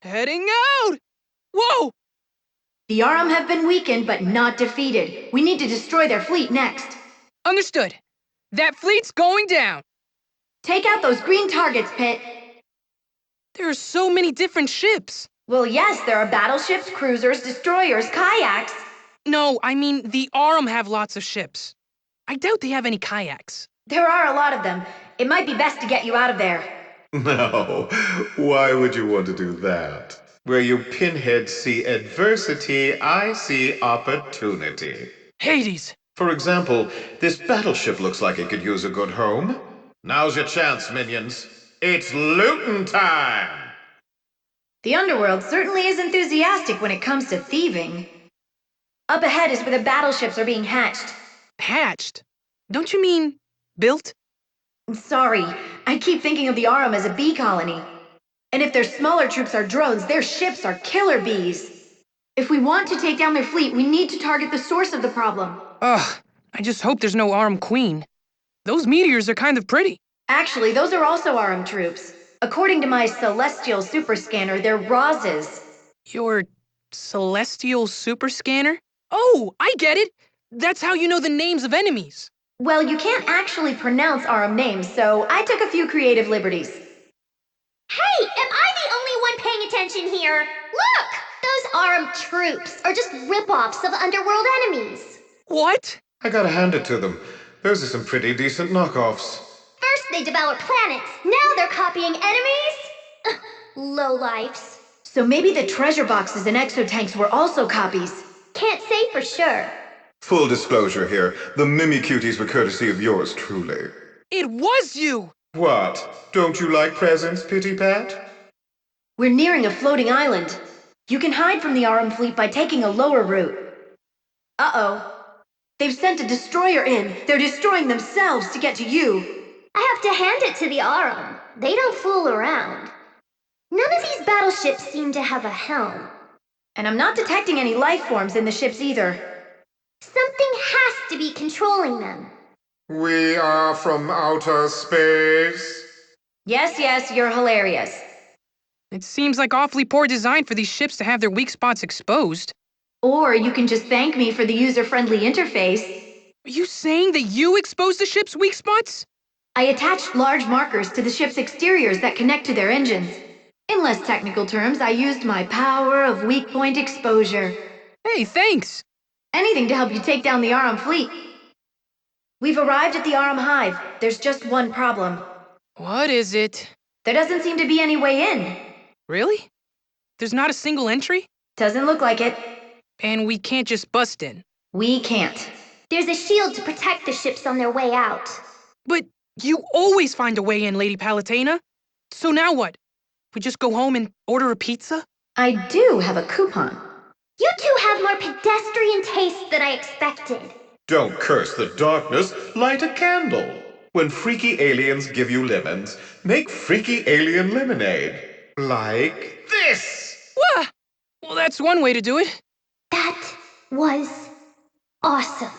Heading out! Whoa! The Aurum have been weakened, but not defeated. We need to destroy their fleet next. Understood. That fleet's going down. Take out those green targets, Pitt. There are so many different ships. Well, yes, there are battleships, cruisers, destroyers, kayaks. No, I mean, the Aurum have lots of ships. I doubt they have any kayaks. There are a lot of them. It might be best to get you out of there. No, why would you want to do that? Where you pinheads see adversity, I see opportunity. Hades! For example, this battleship looks like it could use a good home. Now's your chance, minions. It's lootin' time! The underworld certainly is enthusiastic when it comes to thieving. Up ahead is where the battleships are being hatched. Hatched? Don't you mean built? Sorry, I keep thinking of the Aurum as a bee colony. And if their smaller troops are drones, their ships are killer bees. If we want to take down their fleet, we need to target the source of the problem. Ugh, I just hope there's no Aurum Queen. Those meteors are kind of pretty. Actually, those are also Aurum troops. According to my celestial super scanner, they're Rozes. Your celestial super scanner? Oh, I get it! That's how you know the names of enemies. Well, you can't actually pronounce Aurum names, so I took a few creative liberties. Hey, am I the only one paying attention here? Look! Those Aurum troops are just rip-offs of underworld enemies. What? I gotta hand it to them. Those are some pretty decent knockoffs. First they developed planets, now they're copying enemies? Lowlifes. So maybe the treasure boxes and exotanks were also copies. Can't say for sure. Full disclosure here, the Mimicuties were courtesy of yours truly. It was you! What? Don't you like presents, Pitty Pat? We're nearing a floating island. You can hide from the Aurum fleet by taking a lower route. Uh-oh. They've sent a destroyer in. They're destroying themselves to get to you. I have to hand it to the Aurum. They don't fool around. None of these battleships seem to have a helm. And I'm not detecting any life forms in the ships either. Something has to be controlling them. We are from outer space. Yes, you're hilarious. It seems like awfully poor design for these ships to have their weak spots exposed. Or you can just thank me for the user-friendly interface. Are you saying that you exposed the ship's weak spots? I attached large markers to the ship's exteriors that connect to their engines. In less technical terms, I used my power of weak point exposure. Hey, thanks! Anything to help you take down the Aurum fleet. We've arrived at the Aurum Hive. There's just one problem. What is it? There doesn't seem to be any way in. Really? There's not a single entry? Doesn't look like it. And we can't just bust in. We can't. There's a shield to protect the ships on their way out. But you always find a way in, Lady Palutena. So now what? We just go home and order a pizza? I do have a coupon. You two have more pedestrian taste than I expected. Don't curse the darkness, light a candle. When freaky aliens give you lemons, make freaky alien lemonade. Like this! Wah! Well, that's one way to do it. That was awesome.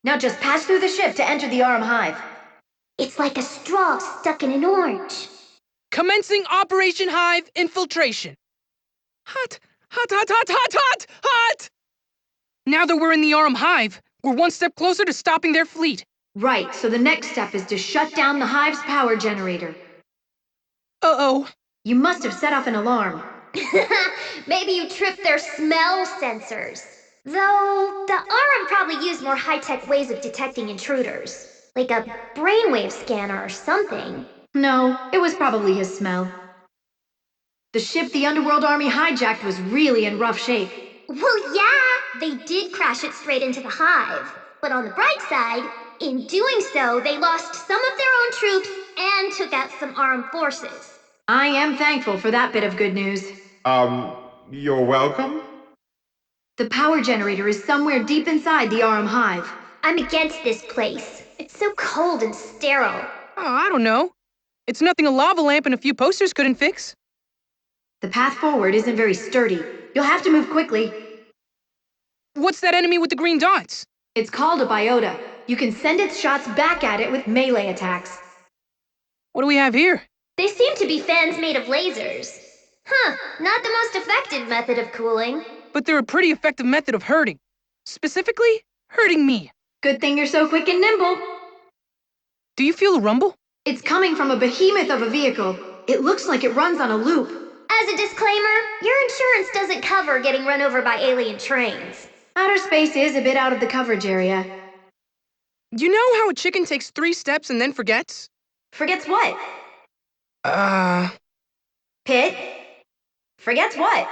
Now just pass through the ship to enter the Aurum Hive. It's like a straw stuck in an orange. Commencing Operation Hive Infiltration. Hot, hot, hot, hot, hot, hot, hot! Now that we're in the Aurum Hive, we're one step closer to stopping their fleet. Right, so the next step is to shut down the Hive's power generator. Uh-oh. You must have set off an alarm. Maybe you tripped their smell sensors. Though, the Aurum probably use more high-tech ways of detecting intruders. Like a brainwave scanner or something. No, it was probably his smell. The ship the Underworld Army hijacked was really in rough shape. Well, yeah, they did crash it straight into the Hive. But on the bright side, in doing so, they lost some of their own troops and took out some Aurum forces. I am thankful for that bit of good news. You're welcome? The power generator is somewhere deep inside the Aurum Hive. I'm against this place. It's so cold and sterile. Oh, I don't know. It's nothing a lava lamp and a few posters couldn't fix. The path forward isn't very sturdy. You'll have to move quickly. What's that enemy with the green dots? It's called a biota. You can send its shots back at it with melee attacks. What do we have here? They seem to be fans made of lasers. Not the most effective method of cooling. But they're a pretty effective method of hurting. Specifically, hurting me. Good thing you're so quick and nimble. Do you feel a rumble? It's coming from a behemoth of a vehicle. It looks like it runs on a loop. As a disclaimer, your insurance doesn't cover getting run over by alien trains. Outer space is a bit out of the coverage area. You know how a chicken takes 3 steps and then forgets? Forgets what? Pit? Forgets what?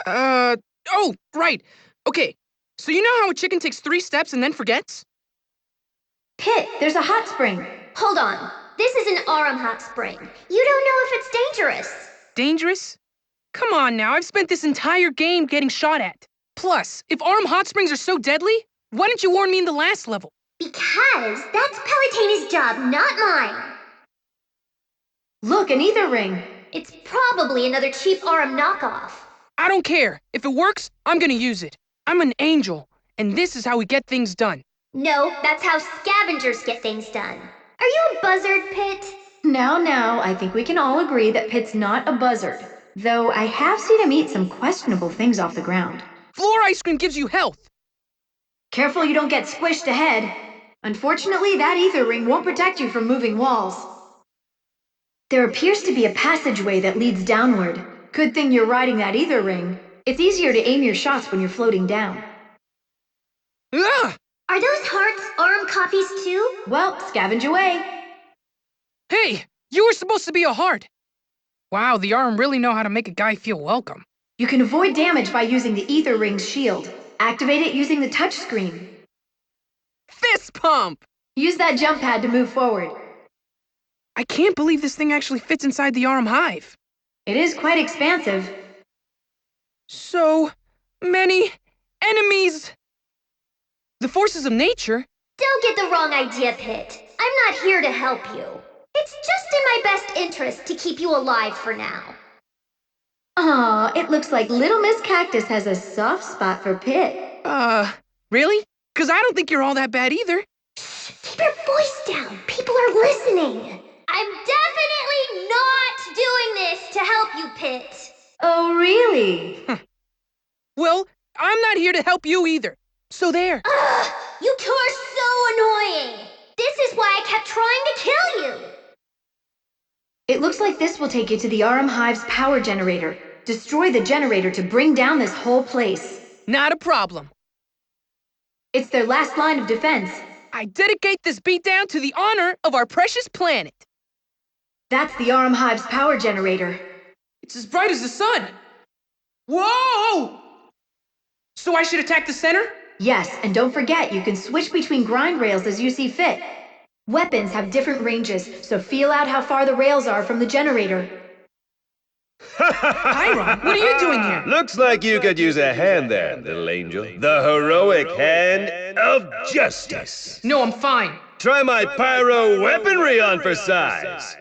Oh, right. Okay, so you know how a chicken takes 3 steps and then forgets? Pit, there's a hot spring. Hold on. This is an Aurum hot spring. You don't know if it's dangerous. Dangerous? Come on now, I've spent this entire game getting shot at. Plus, if Aurum hot springs are so deadly, why didn't you warn me in the last level? Because that's Palutina's job, not mine. Look, an ether ring. It's probably another cheap Aurum knockoff. I don't care. If it works, I'm gonna use it. I'm an angel, and this is how we get things done. No, that's how scavengers get things done. Are you a buzzard, Pit? Now, I think we can all agree that Pit's not a buzzard. Though I have seen him eat some questionable things off the ground. Floor ice cream gives you health. Careful you don't get squished ahead. Unfortunately, that ether ring won't protect you from moving walls. There appears to be a passageway that leads downward. Good thing you're riding that ether ring. It's easier to aim your shots when you're floating down. Ugh! Are those hearts Aurum copies too? Well, scavenge away. Hey, you were supposed to be a heart. Wow, the Aurum really know how to make a guy feel welcome. You can avoid damage by using the ether ring's shield. Activate it using the touch screen. Fist pump! Use that jump pad to move forward. I can't believe this thing actually fits inside the Aurum hive. It is quite expansive. So many enemies. The forces of nature? Don't get the wrong idea, Pit. I'm not here to help you. It's just in my best interest to keep you alive for now. Aw, it looks like Little Miss Cactus has a soft spot for Pit. Really? 'Cause I don't think you're all that bad either. Keep your voice down. People are listening. I'm definitely not doing this to help you, Pit. Oh, really? Well, I'm not here to help you either. So there. Ugh, you two are so annoying. This is why I kept trying to kill you. It looks like this will take you to the Aurum Hive's power generator. Destroy the generator to bring down this whole place. Not a problem. It's their last line of defense. I dedicate this beatdown to the honor of our precious planet. That's the Aurum Hive's power generator. It's as bright as the sun. Whoa! So I should attack the center? Yes, and don't forget, you can switch between grind rails as you see fit. Weapons have different ranges, so feel out how far the rails are from the generator. Pyrrhon, what are you doing here? Looks like you could use a hand there, little angel. The heroic hand of justice. No, I'm fine. Try my pyro weaponry on for size.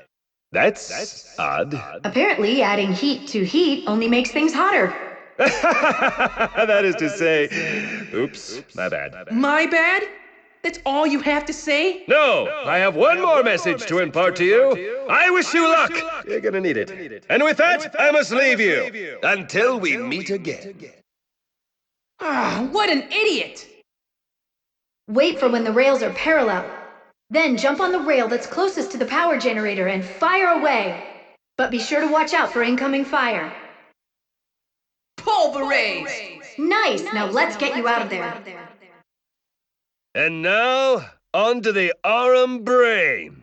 That's odd. Apparently, adding heat to heat only makes things hotter. That is to say, oops, my bad. My bad? That's all you have to say? No, I have one more message to impart to you. I wish you luck. You're gonna need it. And with that, I must leave you. Until we meet again. Ah, what an idiot! Wait for when the rails are parallel. Then jump on the rail that's closest to the power generator and fire away. But be sure to watch out for incoming fire. Pulverize! Nice, now let's get you out of there. And now, on to the Aurum Brain.